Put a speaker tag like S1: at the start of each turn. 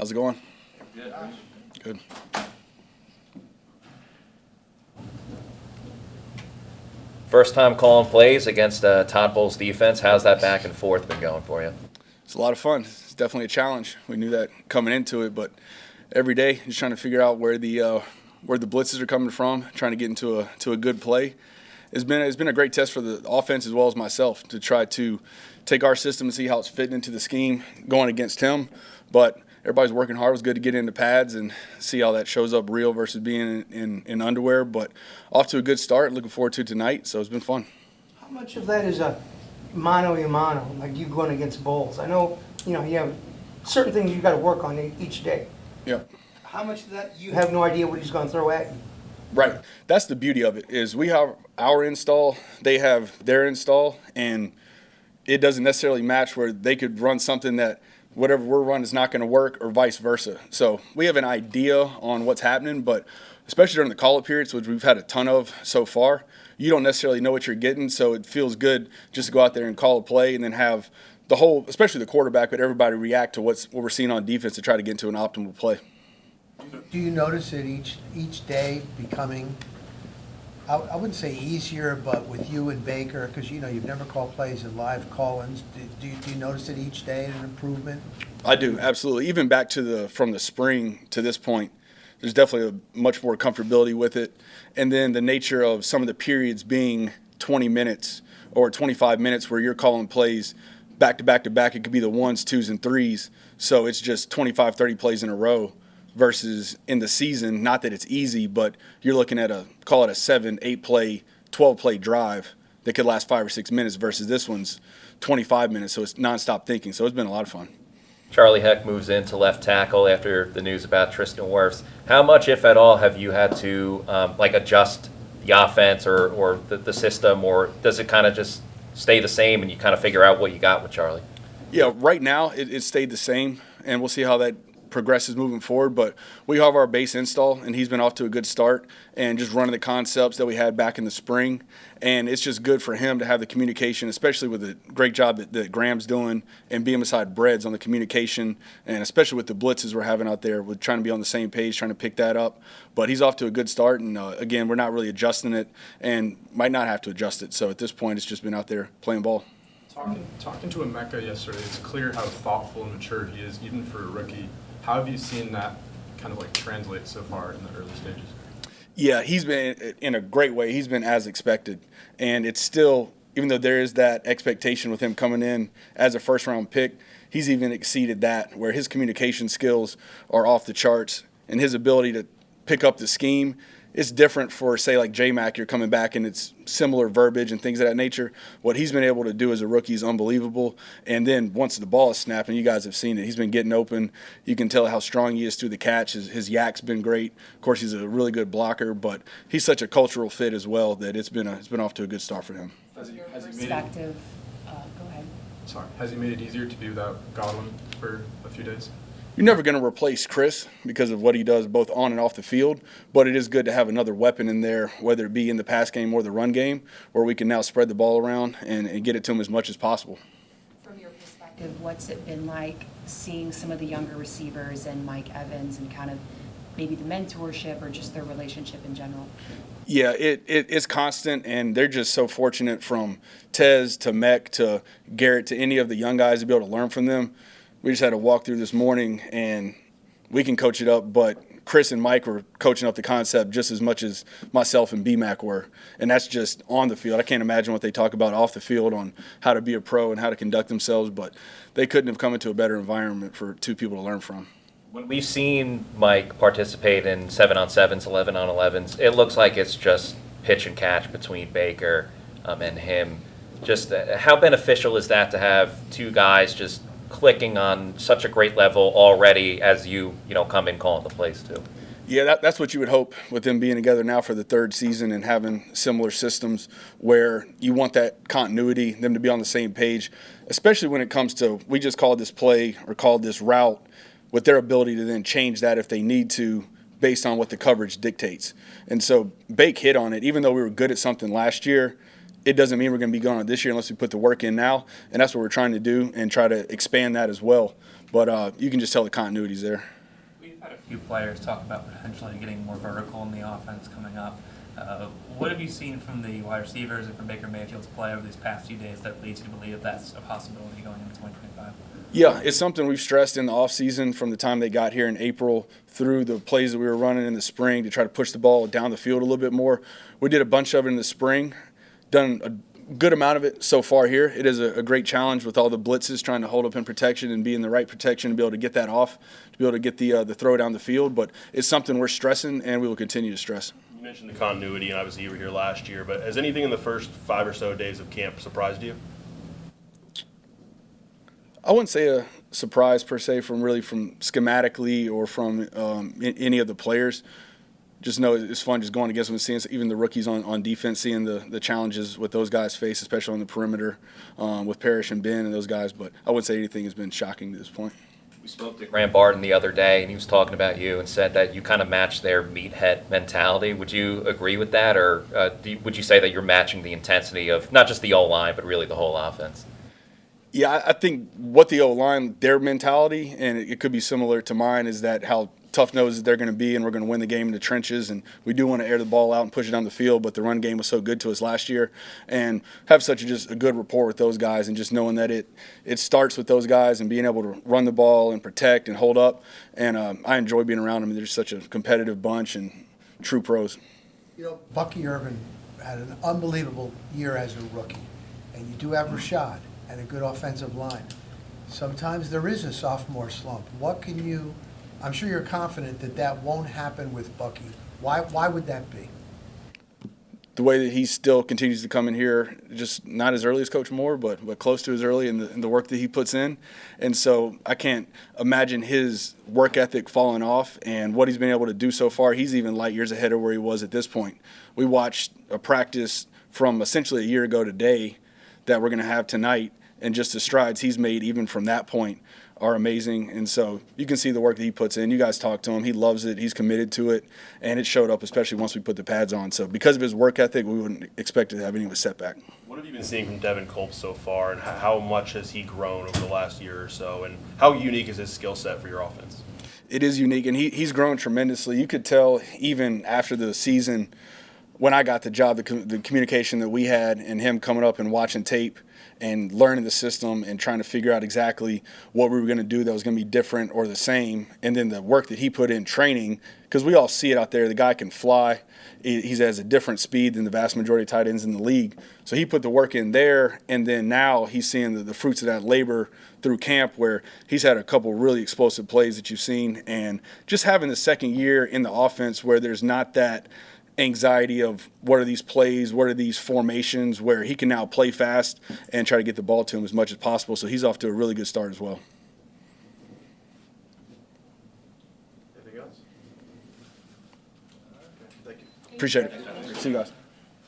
S1: How's it going?
S2: Good.
S1: Good.
S3: First time calling plays against Todd Bowles' defense. How's that back and forth been going for you?
S1: It's a lot of fun. It's definitely a challenge. We knew that coming into it, but every day just trying to figure out where the blitzes are coming from, trying to get into a good play. It's been a great test for the offense as well as myself to try to take our system and see how it's fitting into the scheme going against him. But everybody's working hard. It was good to get into pads and see how that shows up real versus being in underwear. But off to a good start. Looking forward to tonight. So it's been fun.
S4: How much of that is a mano-a-mano, like you going against Bowles? I know, you have certain things you got to work on each day.
S1: Yeah.
S4: How much of that you have no idea what he's going to throw at you?
S1: Right. That's the beauty of it is we have our install, they have their install, and it doesn't necessarily match where they could run something that whatever we're running is not going to work or vice versa. So we have an idea on what's happening, but especially during the call-up periods, which we've had a ton of so far, you don't necessarily know what you're getting, so it feels good just to go out there and call a play and then have the whole, especially the quarterback, but everybody react to what we're seeing on defense to try to get into an optimal play.
S5: Do you notice it each day becoming, I wouldn't say easier, but with you and Baker, because you've never called plays in live call-ins, do you notice it each day an improvement?
S1: I do, absolutely. Even back to from the spring to this point, there's definitely a much more comfortability with it. And then the nature of some of the periods being 20 minutes or 25 minutes where you're calling plays back to back to back, it could be the 1s, 2s, and 3s. So it's just 25, 30 plays in a row. Versus in the season, not that it's easy, but you're looking at call it a 7, 8 play, 12 play drive that could last 5 or 6 minutes versus this one's 25 minutes, so it's nonstop thinking. So it's been a lot of fun.
S3: Charlie Heck moves into left tackle after the news about Tristan Wirfs. How much, if at all, have you had to adjust the offense or the system, or does it kind of just stay the same and you kind of figure out what you got with Charlie?
S1: Yeah, right now it stayed the same, and we'll see how that progresses moving forward, but we have our base install and he's been off to a good start and just running the concepts that we had back in the spring, and it's just good for him to have the communication, especially with the great job that Graham's doing and being beside Breads on the communication, and especially with the blitzes we're having out there, we're trying to be on the same page, trying to pick that up. But he's off to a good start, and again, we're not really adjusting it and might not have to adjust it, so at this point it's just been out there playing ball.
S2: Talking to Emeka yesterday, it's clear how thoughtful and mature he is, even for a rookie. How have you seen that kind of translate so far in the early stages?
S1: Yeah, he's been in a great way. He's been as expected. And it's still, even though there is that expectation with him coming in as a first-round pick, he's even exceeded that, where his communication skills are off the charts and his ability to pick up the scheme. It's different for, say, like J-Mac, you're coming back and it's similar verbiage and things of that nature. What he's been able to do as a rookie is unbelievable. And then once the ball is snapping, you guys have seen it. He's been getting open. You can tell how strong he is through the catch. His yak's been great. Of course, he's a really good blocker, but he's such a cultural fit as well that it's been off to a good start for him.
S2: Has he
S6: Perspective. Go ahead.
S2: Sorry. Has he made it easier to be without Godwin for a few days?
S1: You're never going to replace Chris because of what he does both on and off the field, but it is good to have another weapon in there, whether it be in the pass game or the run game, where we can now spread the ball around and get it to him as much as possible.
S6: From your perspective, what's it been like seeing some of the younger receivers and Mike Evans and kind of maybe the mentorship or just their relationship in general?
S1: Yeah, it's constant, and they're just so fortunate from Tez to Mech to Garrett to any of the young guys to be able to learn from them. We just had a walk through this morning, and we can coach it up, but Chris and Mike were coaching up the concept just as much as myself and B-Mac were, and that's just on the field. I can't imagine what they talk about off the field on how to be a pro and how to conduct themselves, but they couldn't have come into a better environment for two people to learn from.
S3: When we've seen Mike participate in 7-on-7s, 11-on-11s, it looks like it's just pitch and catch between Baker and him. Just how beneficial is that to have two guys just clicking on such a great level already as you come in calling the plays too?
S1: Yeah, that's what you would hope with them being together now for the third season and having similar systems where you want that continuity, them to be on the same page, especially when it comes to we just called this play or called this route with their ability to then change that if they need to based on what the coverage dictates. And so Bake hit on it. Even though we were good at something last year, it doesn't mean we're going to be going on this year unless we put the work in now, and that's what we're trying to do and try to expand that as well. But you can just tell the continuity's there.
S7: We've had a few players talk about potentially getting more vertical in the offense coming up. What have you seen from the wide receivers and from Baker Mayfield's play over these past few days that leads you to believe that that's a possibility going into 2025?
S1: Yeah, it's something we've stressed in the offseason from the time they got here in April through the plays that we were running in the spring to try to push the ball down the field a little bit more. We did a bunch of it in the spring, done a good amount of it so far here. It is a great challenge with all the blitzes trying to hold up in protection and be in the right protection to be able to get that off, to be able to get the throw down the field. But it's something we're stressing and we will continue to stress.
S8: You mentioned the continuity, and obviously you were here last year, but has anything in the first 5 or so days of camp surprised you?
S1: I wouldn't say a surprise per se from schematically or from any of the players. Just know it's fun just going against them and seeing even the rookies on defense, seeing the challenges with those guys face, especially on the perimeter with Parrish and Ben and those guys. But I wouldn't say anything has been shocking to this point.
S3: We spoke to Grant Barton the other day, and he was talking about you and said that you kind of match their meathead mentality. Would you agree with that, or would you say that you're matching the intensity of not just the O-line, but really the whole offense?
S1: Yeah, I think what the O-line, their mentality, and it could be similar to mine, is that how tough-nosed they're going to be and we're going to win the game in the trenches, and we do want to air the ball out and push it down the field, but the run game was so good to us last year, and have such just a good rapport with those guys, and just knowing that it starts with those guys and being able to run the ball and protect and hold up, and I enjoy being around them. They're such a competitive bunch and true pros.
S5: You know, Bucky Irving had an unbelievable year as a rookie, and you do have Rashad and a good offensive line. Sometimes there is a sophomore slump. What can you – I'm sure you're confident that won't happen with Bucky. Why would that be?
S1: The way that he still continues to come in here, just not as early as Coach Moore, but close to as early in the work that he puts in. And so I can't imagine his work ethic falling off and what he's been able to do so far. He's even light years ahead of where he was at this point. We watched a practice from essentially a year ago today that we're going to have tonight, and just the strides he's made even from that point are amazing. And so you can see the work that he puts in. You guys talk to him. He loves it. He's committed to it. And it showed up, especially once we put the pads on. So because of his work ethic, we wouldn't expect to have any of a setback.
S8: What have you been seeing from Devin Culp so far, and how much has he grown over the last year or so, and how unique is his skill set for your offense?
S1: It is unique, and he's grown tremendously. You could tell even after the season when I got the job, the communication that we had and him coming up and watching tape and learning the system and trying to figure out exactly what we were going to do that was going to be different or the same, and then the work that he put in training, because we all see it out there. The guy can fly. He has a different speed than the vast majority of tight ends in the league. So he put the work in there, and then now he's seeing the fruits of that labor through camp, where he's had a couple really explosive plays that you've seen, and just having the second year in the offense where there's not that anxiety of what are these plays, what are these formations, where he can now play fast and try to get the ball to him as much as possible. So he's off to a really good start as well.
S8: Anything else?
S1: Appreciate it. See you guys.